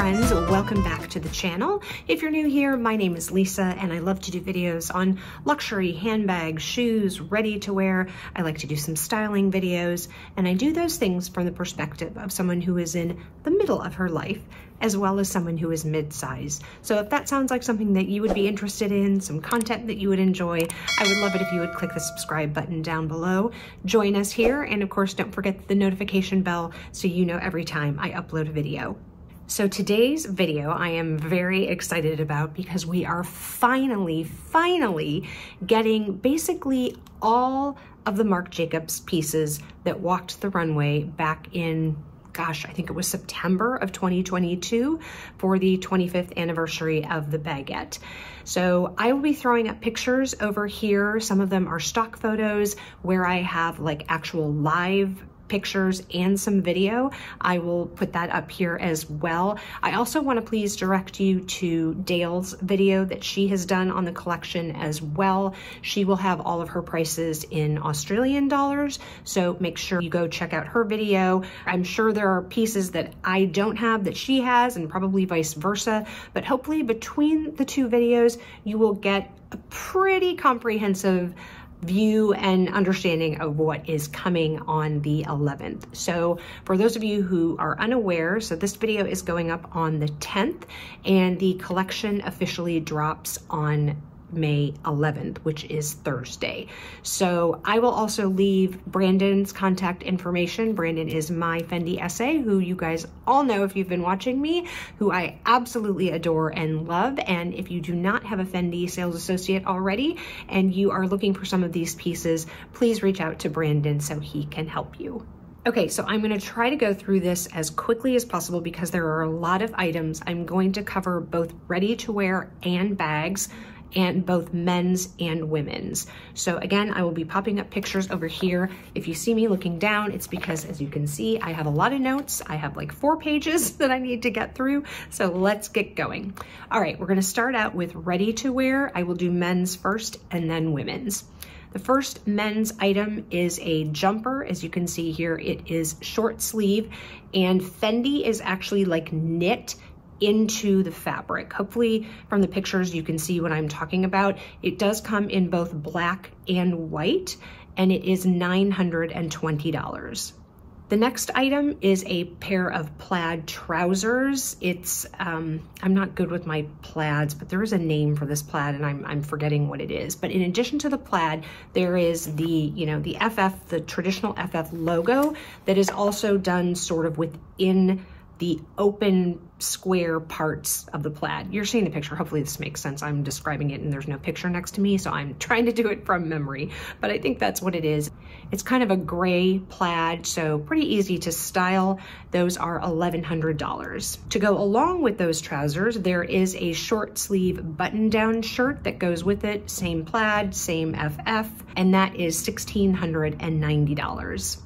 friends, welcome back to the channel. If you're new here, my name is Lisa and I love to do videos on luxury, handbags, shoes, ready to wear. I like to do some styling videos, and I do those things from the perspective of someone who is in the middle of her life as well as someone who is mid-size. So if that sounds like something that you would be interested in, some content that you would enjoy, I would love it if you would click the subscribe button down below. Join us here, and of course don't forget the notification bell so you know every time I upload a video. So today's video I am very excited about because we are finally getting basically all of the Marc Jacobs pieces that walked the runway back in, gosh, I think it was September of 2022 for the 25th anniversary of the Baguette. So I will be throwing up pictures over here. Some of them are stock photos where I have like actual live pictures and some video. I will put that up here as well. I also want to please direct you to Dayle's video that she has done on the collection as well. She will have all of her prices in Australian dollars, so make sure you go check out her video. I'm sure there are pieces that I don't have that she has, and probably vice versa, but hopefully between the two videos you will get a pretty comprehensive view and understanding of what is coming on the 11th. So for those of you who are unaware, so this video is going up on the 10th and the collection officially drops on May 11th, which is Thursday. So I will also leave Brandon's contact information. Brandon is my Fendi SA, who you guys all know if you've been watching me, who I absolutely adore and love. And if you do not have a Fendi sales associate already and you are looking for some of these pieces, please reach out to Brandon so he can help you. Okay, so I'm going to try to go through this as quickly as possible because there are a lot of items. I'm going to cover both ready to wear and bags, and both men's and women's. So again, I will be popping up pictures over here. If you see me looking down, it's because, as you can see, I have a lot of notes. I have like 4 pages that I need to get through. So let's get going. All right, we're gonna start out with ready to wear. I will do men's first and then women's. The first men's item is a jumper. As you can see here, it is short sleeve, and Fendi is actually like knit into the fabric. Hopefully from the pictures you can see what I'm talking about. It does come in both black and white, and it is $920. The next item is a pair of plaid trousers. It's, I'm not good with my plaids, but there is a name for this plaid and I'm forgetting what it is. But in addition to the plaid, there is the, you know, the FF, the traditional FF logo that is also done sort of within the open square parts of the plaid. You're seeing the picture. Hopefully this makes sense. I'm describing it and there's no picture next to me, so I'm trying to do it from memory, but I think that's what it is. It's kind of a gray plaid, so pretty easy to style. Those are $1,100. To go along with those trousers, there is a short sleeve button-down shirt that goes with it. Same plaid, same FF, and that is $1,690.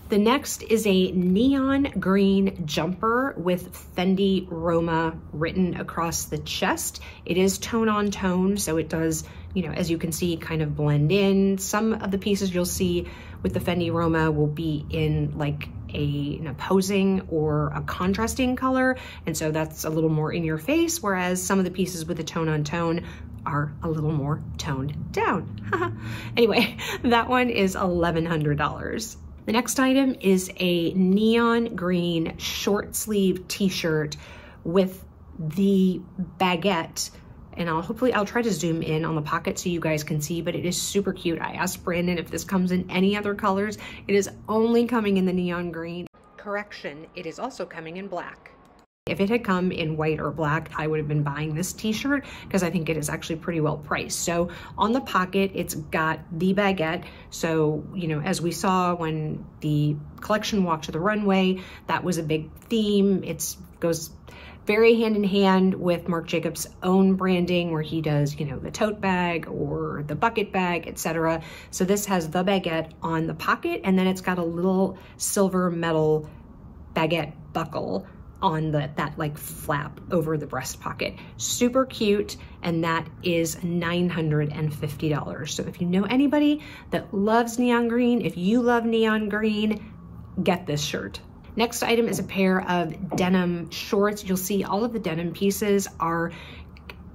The next is a neon green jumper with Fendi Roma written across the chest. It is tone on tone, so it does, you know, as you can see, kind of blend in. Some of the pieces you'll see with the Fendi Roma will be in like an opposing or a contrasting color, and so that's a little more in your face, whereas some of the pieces with the tone on tone are a little more toned down. Anyway, that one is $1,100. The next item is a neon green short sleeve t-shirt with the baguette, and I'll try to zoom in on the pocket so you guys can see, but it is super cute. I asked Brandon if this comes in any other colors. It is only coming in the neon green. Correction, it is also coming in black. If it had come in white or black, I would have been buying this t-shirt because I think it is actually pretty well priced. So on the pocket, it's got the baguette. So, you know, as we saw when the collection walked to the runway, that was a big theme. It goes very hand in hand with Marc Jacobs' own branding, where he does, you know, the tote bag or the bucket bag, etc. So this has the baguette on the pocket, and then it's got a little silver metal baguette buckle on that like flap over the breast pocket. Super cute, and that is $950. So if you know anybody that loves neon green, if you love neon green, get this shirt. Next item is a pair of denim shorts. You'll see all of the denim pieces are,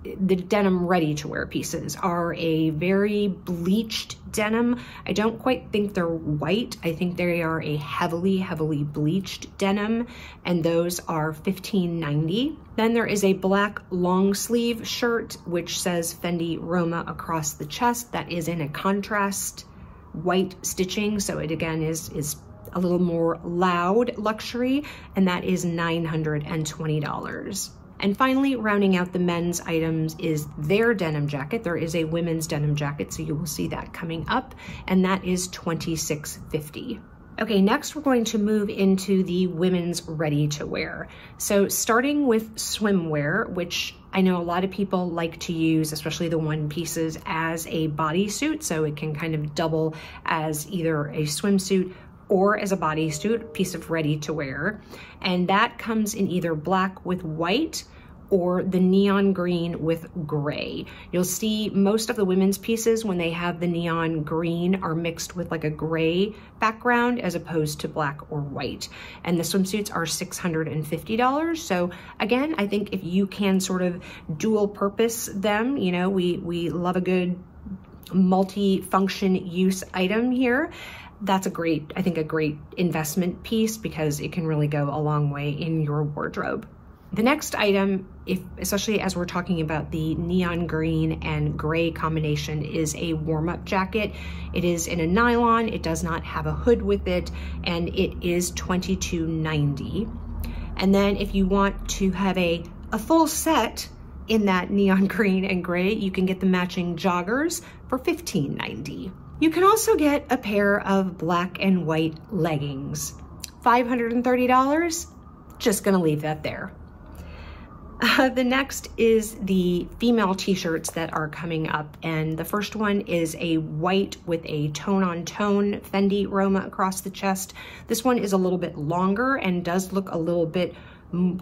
the denim ready-to-wear pieces are a very bleached denim. I don't quite think they're white. I think they are a heavily bleached denim, and those are $15.90. Then there is a black long sleeve shirt, which says Fendi Roma across the chest. That is in a contrast white stitching, so it again is a little more loud luxury, and that is $920. And finally, rounding out the men's items is their denim jacket. There is a women's denim jacket, so you will see that coming up, and that is $26.50. Okay, next we're going to move into the women's ready-to-wear. So starting with swimwear, which I know a lot of people like to use, especially the one pieces, as a bodysuit, so it can kind of double as either a swimsuit or as a bodysuit, piece of ready-to-wear. And that comes in either black with white or the neon green with gray. You'll see most of the women's pieces, when they have the neon green, are mixed with like a gray background as opposed to black or white. And the swimsuits are $650. So again, I think if you can sort of dual purpose them, you know, we love a good multi-function use item here. That's a great, I think a great investment piece, because it can really go a long way in your wardrobe. The next item, especially as we're talking about the neon green and gray combination, is a warm-up jacket. It is in a nylon, it does not have a hood with it, and it is $22.90. And then if you want to have a full set in that neon green and gray, you can get the matching joggers for $15.90. You can also get a pair of black and white leggings. $530, just gonna leave that there. The next is the female t-shirts that are coming up, and the first one is a white with a tone-on-tone Fendi Roma across the chest. This one is a little bit longer and does look a little bit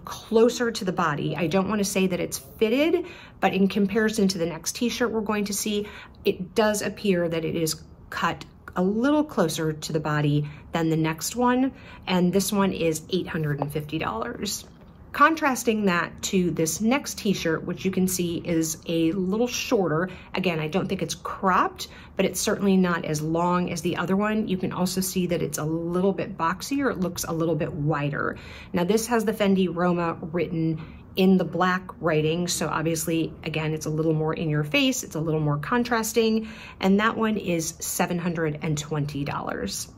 closer to the body. I don't want to say that it's fitted, but in comparison to the next t-shirt we're going to see, it does appear that it is cut a little closer to the body than the next one, and this one is $850. Contrasting that to this next t-shirt, which you can see is a little shorter. Again, I don't think it's cropped, but it's certainly not as long as the other one. You can also see that it's a little bit boxier. It looks a little bit wider. Now this has the Fendi Roma written in the black writing, so obviously, again, it's a little more in your face, it's a little more contrasting, and that one is $720.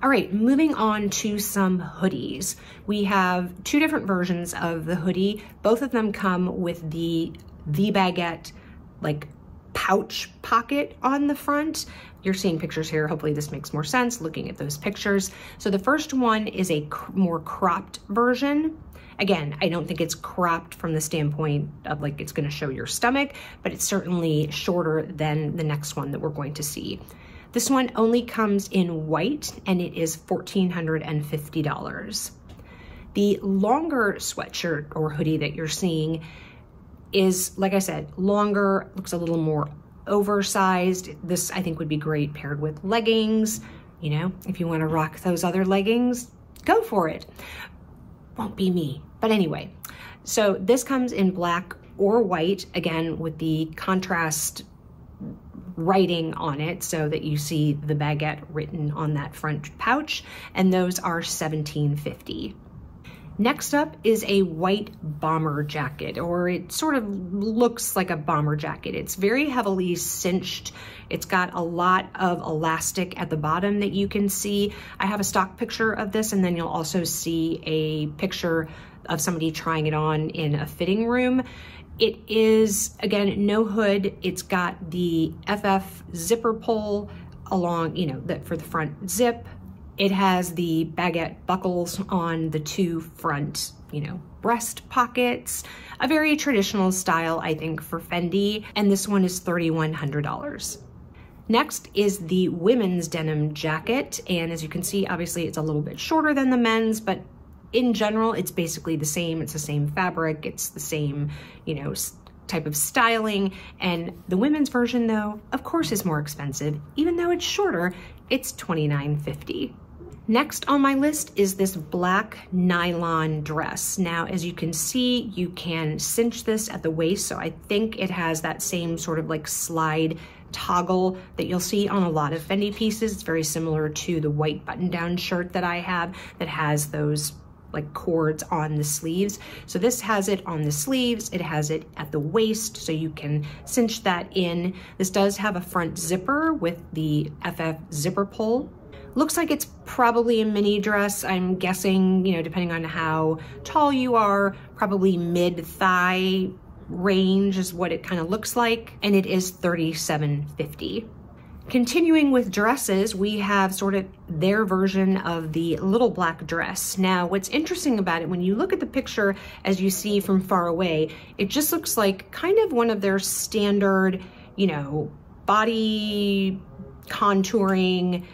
All right, moving on to some hoodies. We have two different versions of the hoodie. Both of them come with the Baguette like pouch pocket on the front. You're seeing pictures here. Hopefully this makes more sense looking at those pictures. So the first one is a more cropped version. Again, I don't think it's cropped from the standpoint of like it's gonna show your stomach, but it's certainly shorter than the next one that we're going to see. This one only comes in white, and it is $1,450. The longer sweatshirt or hoodie that you're seeing is, like I said, longer, looks a little more oversized. This I think would be great paired with leggings. You know, if you want to rock those other leggings, go for it. Won't be me, but anyway. So this comes in black or white, again, with the contrast writing on it so that you see the baguette written on that front pouch, and those are $17.50. Next up is a white bomber jacket, or it sort of looks like a bomber jacket. It's very heavily cinched. It's got a lot of elastic at the bottom that you can see. I have a stock picture of this, and then you'll also see a picture of somebody trying it on in a fitting room. It is, again, no hood. It's got the FF zipper pull along, you know, for the front zip. It has the baguette buckles on the two front, you know, breast pockets. A very traditional style, I think, for Fendi, and this one is $3,100. Next is the women's denim jacket, and as you can see, obviously it's a little bit shorter than the men's, but in general, it's basically the same. It's the same fabric. It's the same, you know, type of styling. And the women's version, though, of course, is more expensive. Even though it's shorter, it's $29.50. Next on my list is this black nylon dress. Now, as you can see, you can cinch this at the waist, so I think it has that same sort of like slide toggle that you'll see on a lot of Fendi pieces. It's very similar to the white button-down shirt that I have that has those like cords on the sleeves. So this has it on the sleeves, it has it at the waist, so you can cinch that in. This does have a front zipper with the FF zipper pull. Looks like it's probably a mini dress. I'm guessing, you know, depending on how tall you are, probably mid-thigh range is what it kind of looks like, and it is $37.50. Continuing with dresses, we have sort of their version of the little black dress. Now, what's interesting about it, when you look at the picture, as you see from far away, it just looks like kind of one of their standard, you know, body contouring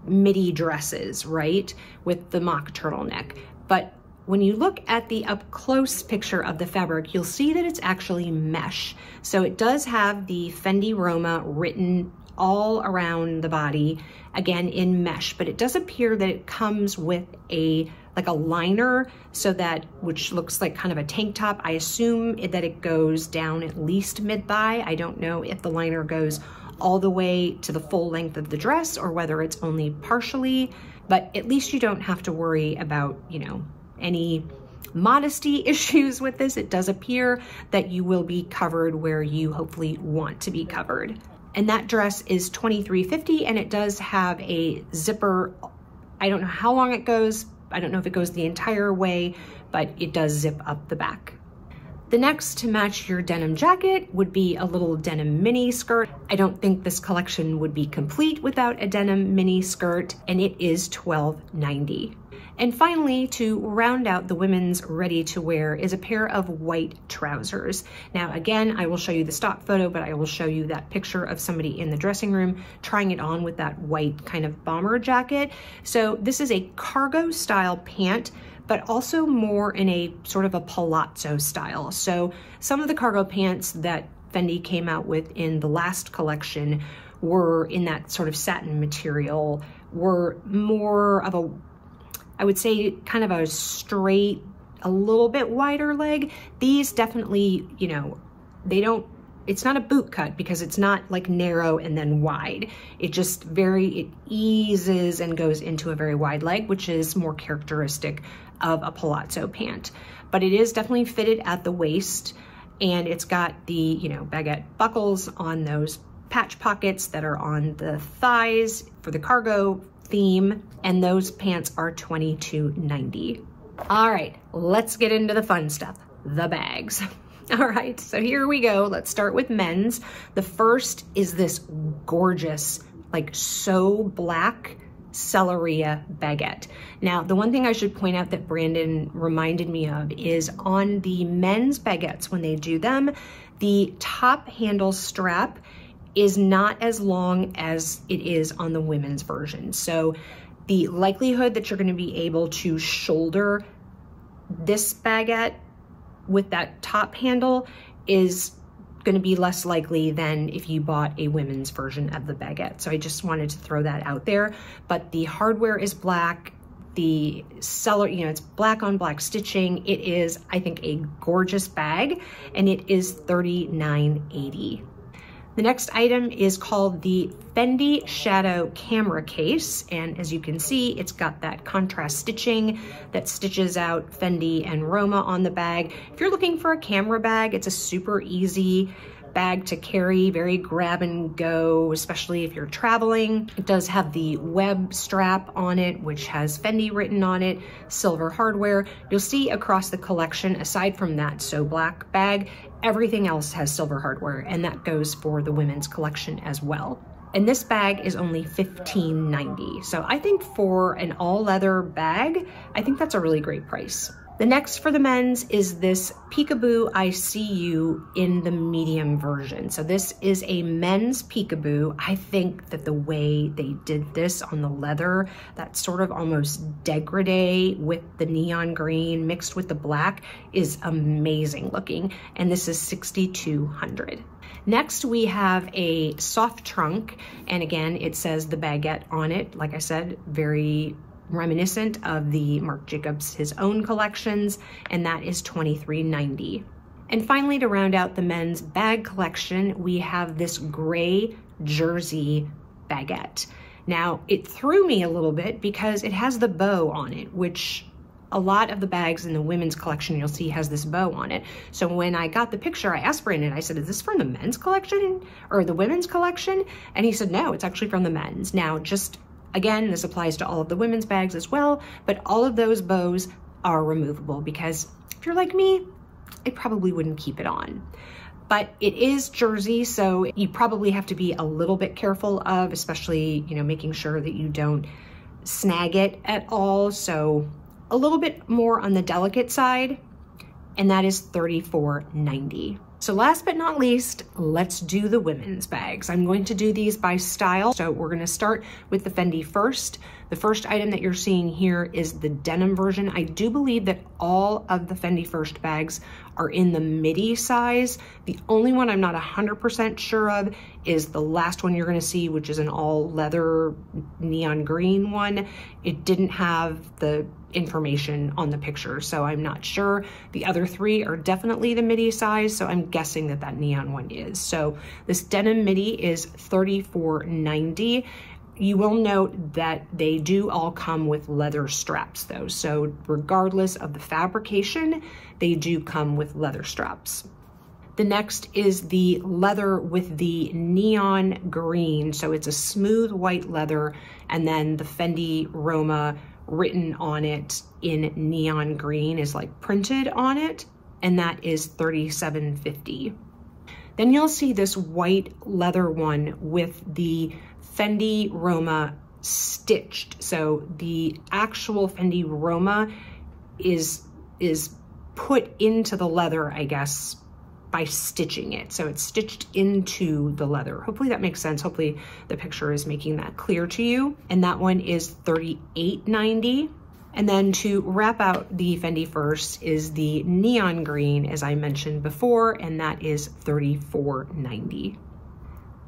midi dresses, right? With the mock turtleneck. But when you look at the up close picture of the fabric, you'll see that it's actually mesh. So it does have the Fendi Roma written all around the body, again in mesh, but it does appear that it comes with a like a liner, so that, which looks like kind of a tank top. I assume that it goes down at least mid-thigh. I don't know if the liner goes all the way to the full length of the dress or whether it's only partially, but at least you don't have to worry about, you know, any modesty issues with this. It does appear that you will be covered where you hopefully want to be covered. And that dress is $23.50, and it does have a zipper. I don't know how long it goes. I don't know if it goes the entire way, but it does zip up the back. The next to match your denim jacket would be a little denim mini skirt. I don't think this collection would be complete without a denim mini skirt, and it is $12.90. And finally, to round out the women's ready-to-wear is a pair of white trousers. Now, again, I will show you the stock photo, but I will show you that picture of somebody in the dressing room trying it on with that white kind of bomber jacket. So this is a cargo style pant, but also more in a sort of a palazzo style. So some of the cargo pants that Fendi came out with in the last collection were in that sort of satin material, were more of a, I would say, kind of a straight, a little bit wider leg. These definitely, you know, they don't, it's not a boot cut because it's not like narrow and then wide. It just it eases and goes into a very wide leg, which is more characteristic of a palazzo pant. But it is definitely fitted at the waist, and it's got the, you know, baguette buckles on those patch pockets that are on the thighs for the cargo theme, and those pants are $22.90. All right, let's get into the fun stuff, the bags. All right, so here we go. Let's start with men's. The first is this gorgeous, like so black Cellaria baguette. Now, the one thing I should point out that Brandon reminded me of is on the men's baguettes, when they do them, the top handle strap is not as long as it is on the women's version. So the likelihood that you're going to be able to shoulder this baguette with that top handle is going to be less likely than if you bought a women's version of the baguette. So I just wanted to throw that out there. But the hardware is black. The seller, you know, it's black on black stitching. It is, I think, a gorgeous bag, and it is $39.80. The next item is called the Fendi Shadow Camera Case, and as you can see, it's got that contrast stitching that stitches out Fendi and Roma on the bag. If you're looking for a camera bag, it's a super easy bag to carry, very grab and go, especially if you're traveling. It does have the web strap on it, which has Fendi written on it, silver hardware. You'll see across the collection, aside from that So Black bag, everything else has silver hardware, and that goes for the women's collection as well. And this bag is only $15.90. So I think for an all leather bag, I think that's a really great price. The next for the men's is this Peekaboo I See You in the medium version. So this is a men's Peekaboo. I think that the way they did this on the leather, that sort of almost degradé with the neon green mixed with the black, is amazing looking. And this is $6,200. Next, we have a soft trunk. And again, it says the baguette on it. Like I said, very reminiscent of the Marc Jacobs, his own collections, and that is $23.90. And finally, to round out the men's bag collection, we have this gray jersey baguette. Now, it threw me a little bit because it has the bow on it, which a lot of the bags in the women's collection you'll see has this bow on it. So when I got the picture, I asked Brandon, I said, is this from the men's collection or the women's collection? And he said, no, it's actually from the men's. Now, just again, this applies to all of the women's bags as well, but all of those bows are removable because if you're like me, I probably wouldn't keep it on. But it is jersey, so you probably have to be a little bit careful of, especially, you know, making sure that you don't snag it at all. So a little bit more on the delicate side, and that is $34.90. So last but not least, let's do the women's bags. I'm going to do these by style. So we're gonna start with the Fendi first. The first item that you're seeing here is the denim version. I do believe that all of the Fendi First bags are in the midi size. The only one I'm not 100% sure of is the last one you're gonna see, which is an all leather neon green one. It didn't have the information on the picture, so I'm not sure. The other three are definitely the midi size, so I'm guessing that that neon one is. So this denim midi is $34.90. You will note that they do all come with leather straps though. So regardless of the fabrication, they do come with leather straps. The next is the leather with the neon green. So it's a smooth white leather and then the Fendi Roma written on it in neon green is like printed on it, and that is $37.50. Then you'll see this white leather one with the Fendi Roma stitched. So the actual Fendi Roma is put into the leather, I guess, by stitching it. So it's stitched into the leather. Hopefully that makes sense. Hopefully the picture is making that clear to you. And that one is $38.90. And then to wrap out the Fendi First is the neon green, as I mentioned before, and that is $34.90.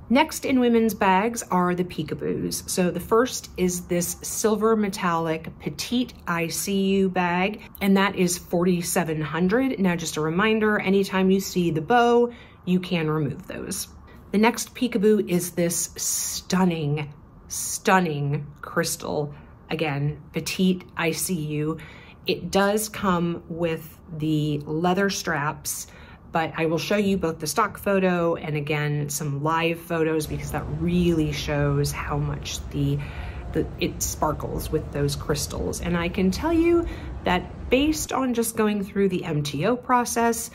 Next in women's bags are the Peekaboos. So the first is this silver metallic petite ICU bag, and that is $4,700. Now just a reminder, anytime you see the bow, you can remove those. The next Peekaboo is this stunning, stunning crystal. Again, petite ICU. It does come with the leather straps, but I will show you both the stock photo and again, some live photos because that really shows how much it sparkles with those crystals. And I can tell you that based on just going through the MTO process,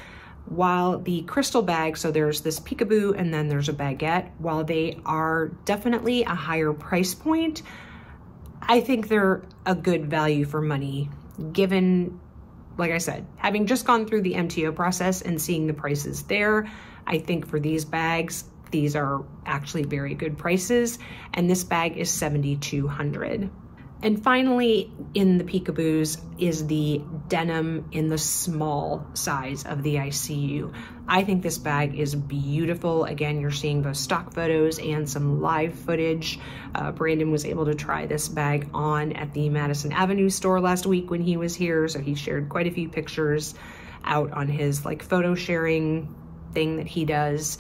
while the crystal bag, so there's this Peekaboo and then there's a baguette, while they are definitely a higher price point, I think they're a good value for money given, like I said, having just gone through the MTO process and seeing the prices there, I think for these bags, these are actually very good prices. And this bag is $7,200. And finally, in the Peekaboos is the denim in the small size of the ICU. I think this bag is beautiful. Again, you're seeing both stock photos and some live footage. Brandon was able to try this bag on at the Madison Avenue store last week when he was here. So he shared quite a few pictures out on his like photo sharing thing that he does.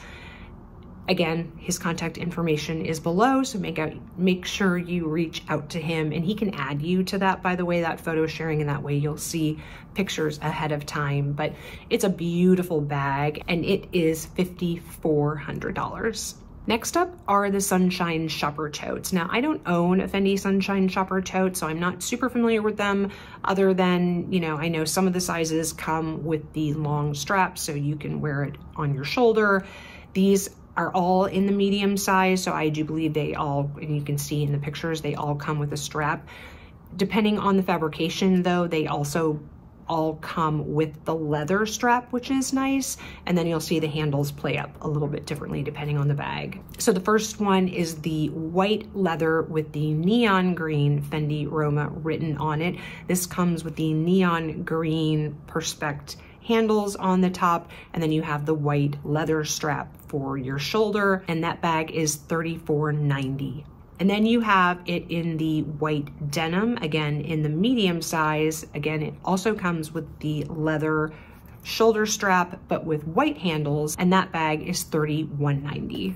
Again, his contact information is below, so make sure you reach out to him, and he can add you to that, by the way, that photo sharing, and that way you'll see pictures ahead of time. But it's a beautiful bag, and it is $5,400. Next up are the Sunshine Shopper Totes. Now, I don't own a Fendi Sunshine Shopper Tote, so I'm not super familiar with them other than, you know, I know some of the sizes come with the long straps, so you can wear it on your shoulder. These are all in the medium size, so I do believe they all, and you can see in the pictures, they all come with a strap. Depending on the fabrication though, they also all come with the leather strap, which is nice. And then you'll see the handles play up a little bit differently depending on the bag. So the first one is the white leather with the neon green Fendi Roma written on it. This comes with the neon green Perspex handles on the top, and then you have the white leather strap for your shoulder, and that bag is $34.90. And then you have it in the white denim, again, in the medium size. Again, it also comes with the leather shoulder strap, but with white handles, and that bag is $31.90.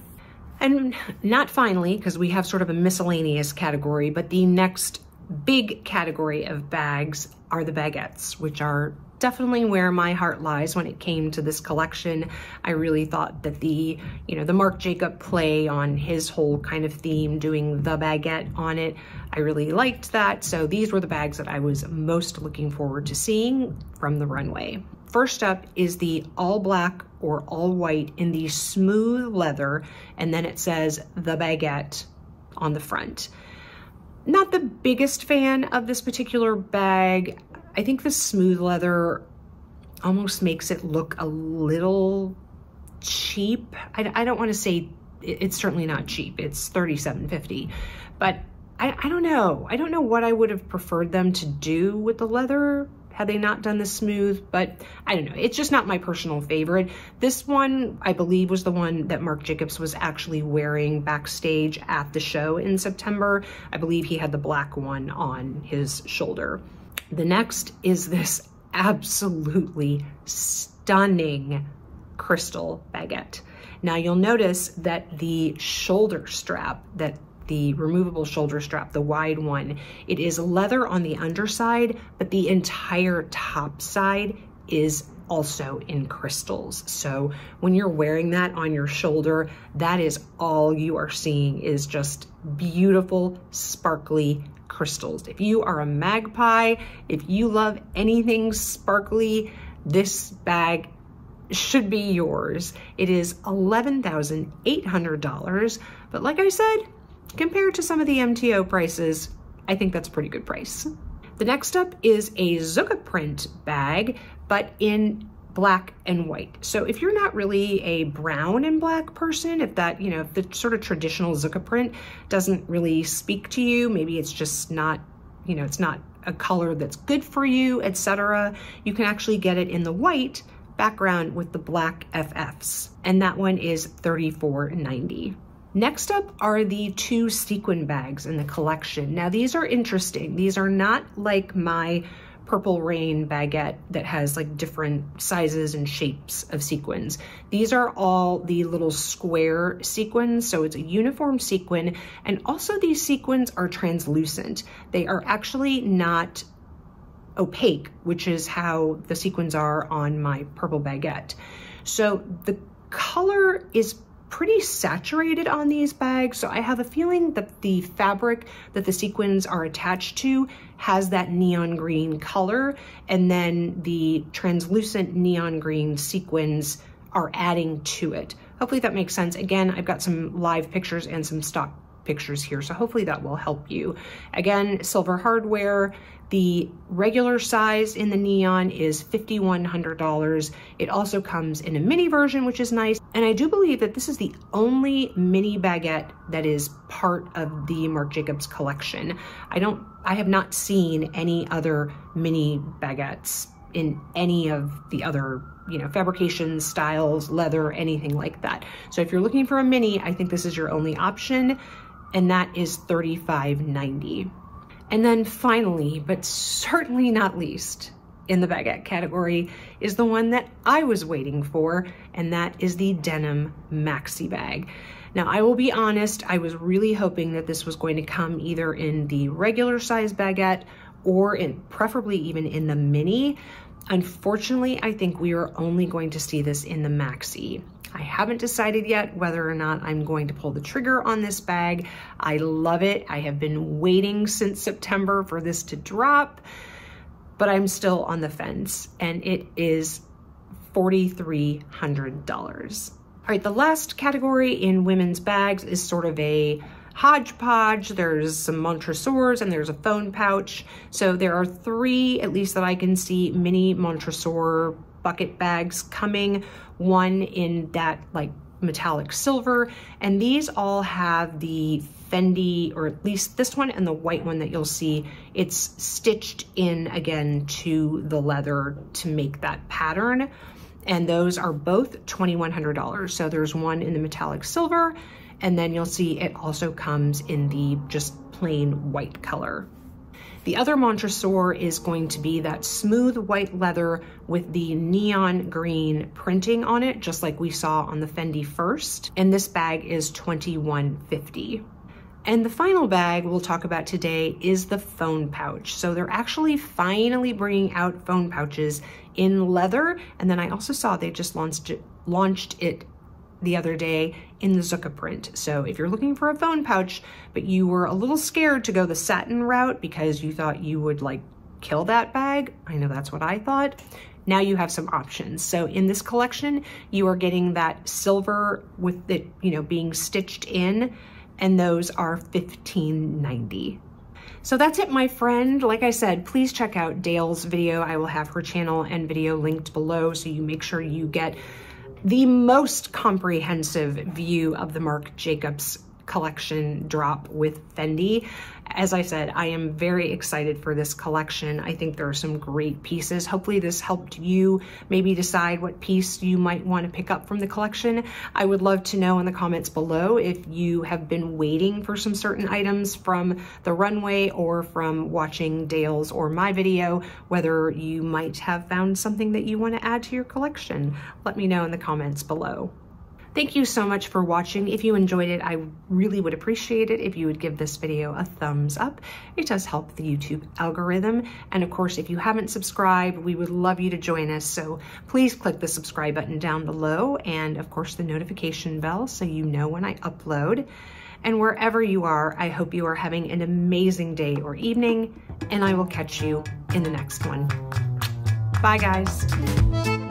And not finally, because we have sort of a miscellaneous category, but the next big category of bags are the baguettes, which are definitely where my heart lies when it came to this collection. I really thought that the Marc Jacobs play on his whole kind of theme, doing the baguette on it, I really liked that. So these were the bags that I was most looking forward to seeing from the runway. First up is the all black or all white in the smooth leather, and then it says the baguette on the front. Not the biggest fan of this particular bag. I think the smooth leather almost makes it look a little cheap. I don't want to say it's certainly not cheap. It's $37.50, but I don't know. I don't know what I would have preferred them to do with the leather had they not done the smooth, but I don't know. It's just not my personal favorite. This one, I believe, was the one that Marc Jacobs was actually wearing backstage at the show in September. I believe he had the black one on his shoulder. The next is this absolutely stunning crystal baguette. Now you'll notice that the shoulder strap, the removable shoulder strap, the wide one, it is leather on the underside, but the entire top side is also in crystals. So when you're wearing that on your shoulder, that is all you are seeing, is just beautiful, sparkly crystals. If you are a magpie, if you love anything sparkly, this bag should be yours. It is $11,800, but like I said, compared to some of the MTO prices, I think that's a pretty good price. The next up is a Zucca print bag, but in black and white. So if you're not really a brown and black person, if that, if the sort of traditional Zucca print doesn't really speak to you, maybe it's just not, it's not a color that's good for you, etc., you can actually get it in the white background with the black FFs. And that one is $34.90. Next up are the two sequin bags in the collection. Now these are interesting. These are not like my Purple Rain baguette that has like different sizes and shapes of sequins. These are all the little square sequins, so it's a uniform sequin, and also these sequins are translucent. They are actually not opaque, which is how the sequins are on my purple baguette. So the color is pretty saturated on these bags, so I have a feeling that the fabric that the sequins are attached to has that neon green color, and then the translucent neon green sequins are adding to it. Hopefully that makes sense. Again, I've got some live pictures and some stock pictures here, so hopefully that will help you. Again, silver hardware. The regular size in the neon is $5,100. It also comes in a mini version, which is nice. And I do believe that this is the only mini baguette that is part of the Marc Jacobs collection. I have not seen any other mini baguettes in any of the other, fabrications, styles, leather, anything like that. So if you're looking for a mini, I think this is your only option, and that is $35.90. And then finally, but certainly not least, in the baguette category is the one that I was waiting for, and that is the Denim Maxi bag. Now, I will be honest, I was really hoping that this was going to come either in the regular size baguette or preferably even in the mini. Unfortunately, I think we are only going to see this in the Maxi. I haven't decided yet whether or not I'm going to pull the trigger on this bag. I love it. I have been waiting since September for this to drop, but I'm still on the fence, and it is $4,300. All right, the last category in women's bags is sort of a hodgepodge. There's some Montresors and there's a phone pouch. So there are three, at least that I can see, mini Montresor bucket bags coming, one in that like metallic silver, and these all have the Fendi, or at least this one and the white one that you'll see, it's stitched in again to the leather to make that pattern, and those are both $2,100. So there's one in the metallic silver And then you'll see it also comes in the just plain white color. The other Montresor is going to be that smooth white leather with the neon green printing on it, just like we saw on the Fendi first. And this bag is $21.50. And the final bag we'll talk about today is the phone pouch. So they're actually finally bringing out phone pouches in leather. And then I also saw they just launched it the other day in the Zucca print. So if you're looking for a phone pouch, but you were a little scared to go the satin route because you thought you would like kill that bag, I know that's what I thought, now you have some options. So in this collection, you are getting that silver with it, you know, being stitched in, and those are $15.90. So that's it, my friend. Like I said, please check out Dayle's video. I will have her channel and video linked below, so you make sure you get the most comprehensive view of the Marc Jacobs collection drop with Fendi. As I said, I am very excited for this collection. I think there are some great pieces. Hopefully this helped you maybe decide what piece you might want to pick up from the collection. I would love to know in the comments below if you have been waiting for some certain items from the runway or from watching Dayle's or my video, whether you might have found something that you want to add to your collection. Let me know in the comments below. Thank you so much for watching. If you enjoyed it, I really would appreciate it if you would give this video a thumbs up. It does help the YouTube algorithm. And of course, if you haven't subscribed, we would love you to join us. So please click the subscribe button down below, and of course the notification bell so you know when I upload. And wherever you are, I hope you are having an amazing day or evening, and I will catch you in the next one. Bye, guys.